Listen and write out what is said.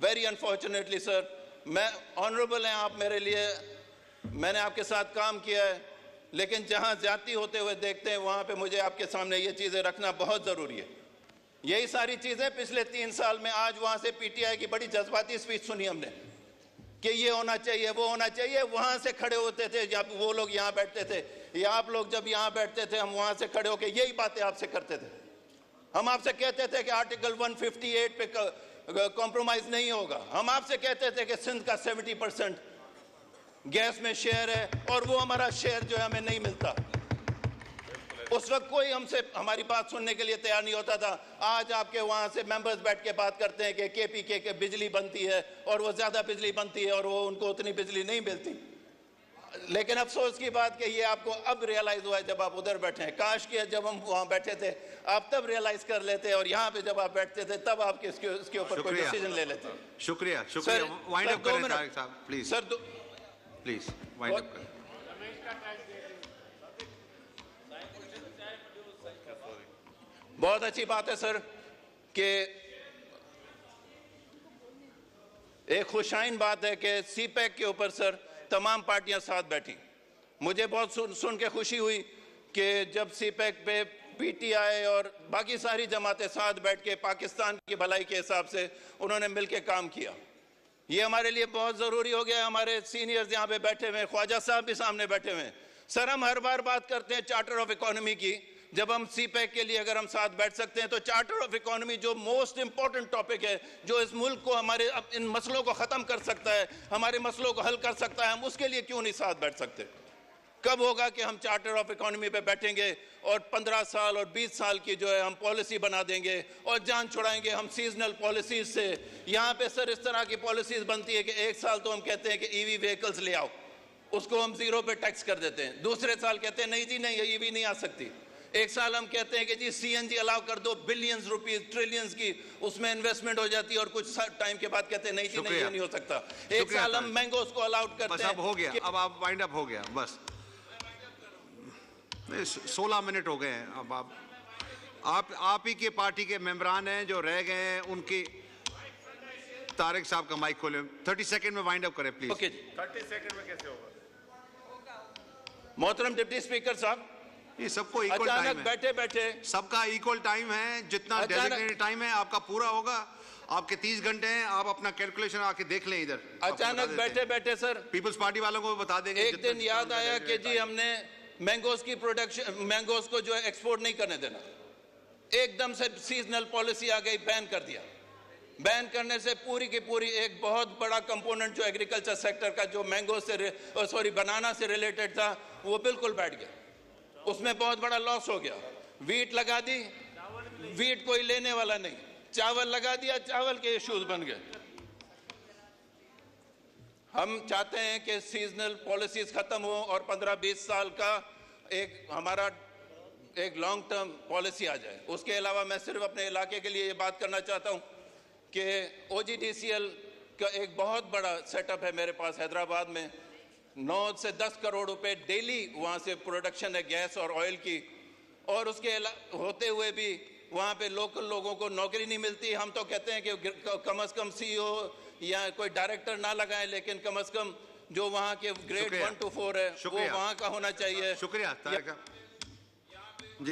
Very unfortunately sir, मैं honourable हैं आप मेरे लिए, मैंने आपके साथ काम किया है, लेकिन जहां ज्यादती होते हुए देखते हैं वहां पे मुझे आपके सामने ये चीज़ें रखना बहुत ज़रूरी है। यही सारी चीज़ें पिछले 3 साल में, आज वहां से पीटीआई की बड़ी जज्बाती स्पीच सुनी हमने कि ये होना चाहिए, वो होना चाहिए। वहां से खड़े होते थे जब वो लोग यहाँ बैठते थे, या आप लोग जब यहाँ बैठते थे, हम वहां से खड़े होकर यही बातें आपसे करते थे। हम आपसे कहते थे कि आर्टिकल 158 पे कॉम्प्रोमाइज नहीं होगा। हम आपसे कहते थे कि सिंध का 70% गैस में शेयर है और वो हमारा शेयर जो है हमें नहीं मिलता। उस वक्त कोई हमसे हमारी बात सुनने के लिए तैयार नहीं होता था। आज आपके वहां से मेंबर्स बैठ के बात करते हैं कि केपीके के बिजली बनती है और वो ज्यादा बिजली बनती है और वो उनको उतनी बिजली नहीं मिलती। लेकिन अफसोस की बात कि ये आपको अब रियलाइज हुआ है जब आप उधर बैठे हैं। काश कि जब हम वहां बैठे थे आप तब रियलाइज कर लेते और यहाँ पे जब आप बैठते थे तब आप इसके ऊपर कोई डिसीजन ले लेते। शुक्रिया, शुक्रिया। वाइंड अप करें तारिक साहब please. Sir please wind up करें। बहुत अच्छी बात है सर कि एक खुशाइन बात है कि सीपैक के ऊपर सर तमाम पार्टियां साथ बैठी। मुझे बहुत सुन के खुशी हुई कि जब सीपैक पे पीटीआई और बाकी सारी जमातें साथ बैठ के पाकिस्तान की भलाई के हिसाब से उन्होंने मिलकर काम किया। ये हमारे लिए बहुत ज़रूरी हो गया। हमारे सीनियर्स यहाँ पे बैठे हुए हैं, ख्वाजा साहब भी सामने बैठे हुए हैं। सर हम हर बार बात करते हैं चार्टर ऑफ इकोनॉमी की। जब हम सीपैक के लिए अगर हम साथ बैठ सकते हैं तो चार्टर ऑफ इकोनॉमी जो मोस्ट इंपॉर्टेंट टॉपिक है, जो इस मुल्क को हमारे इन मसलों को ख़त्म कर सकता है, हमारे मसलों को हल कर सकता है, हम उसके लिए क्यों नहीं साथ बैठ सकते? कब होगा कि हम चार्टर ऑफ इकोनॉमी पे बैठेंगे और 15 साल और 20 साल की जो है हम पॉलिसी बना देंगे और जान छुड़ाएंगे हम सीजनल पॉलिसीज से। यहाँ पे सर इस तरह की पॉलिसीज बनती है कि एक साल तो हम कहते हैं कि ईवी व्हीकल्स ले आओ, उसको हम 0 पे टैक्स कर देते हैं। दूसरे साल कहते हैं नहीं जी नहीं, ईवी नहीं आ सकती। एक साल हम कहते हैं कि जी सीएनजी अलाउ कर दो, बिलियंस रुपीस ट्रिलियंस की उसमें इन्वेस्टमेंट हो जाती है और कुछ टाइम के बाद कहते हैं नहीं जी नहीं, ये नहीं हो सकता। एक साल हम मैंगोस को अलाउड करते हैं। अब हो गया, अब आप वाइंड अप हो गया, बस 16 मिनट हो गए हैं। अब आप ही के पार्टी के मेंबरान हैं जो रह गए हैं, उनकी तारिक साहब का माइक खोले। 30 सेकंड में वाइंड अप करें प्लीज। ओके 30 सेकंड में कैसे होगा? मोहतरम डिप्टी स्पीकर साहब, ये सबको इक्वल टाइम है, बैठे बैठे सबका इक्वल टाइम है। जितना डेजिग्नेटेड टाइम है आपका पूरा होगा। आपके 30 घंटे हैं, आप अपना कैलकुलेशन आके देख लें इधर। अचानक बैठे बैठे सर पीपल्स पार्टी वालों को बता देंगे। एक दिन याद आया कि जी हमने मैंगोस की प्रोडक्शन, मैंगोस को जो है एक्सपोर्ट नहीं करने देना। एकदम से सीजनल पॉलिसी आ गई, बैन कर दिया। बैन करने से पूरी की पूरी एक बहुत बड़ा कंपोनेंट जो एग्रीकल्चर सेक्टर का जो मैंगो से बनाना से रिलेटेड था वो बिल्कुल बैठ गया। उसमें बहुत बड़ा लॉस हो गया। वीट लगा दी, वीट कोई लेने वाला नहीं। चावल लगा दिया, चावल के इश्यूज बन गए। हम चाहते हैं कि सीजनल पॉलिसीज खत्म हो और 15-20 साल का एक हमारा एक लॉन्ग टर्म पॉलिसी आ जाए। उसके अलावा मैं सिर्फ अपने इलाके के लिए ये बात करना चाहता हूँ कि OGDCL का एक बहुत बड़ा सेटअप है मेरे पास हैदराबाद में। 9 से 10 करोड़ रुपए डेली वहाँ से प्रोडक्शन है गैस और ऑयल की, और उसके होते हुए भी वहाँ पे लोकल लोगों को नौकरी नहीं मिलती। हम तो कहते हैं कि कम से कम CEO या कोई डायरेक्टर ना लगाएं, लेकिन कम से कम जो वहाँ के ग्रेड 1 to 4 है वो वहाँ का होना चाहिए। शुक्रिया तारिक।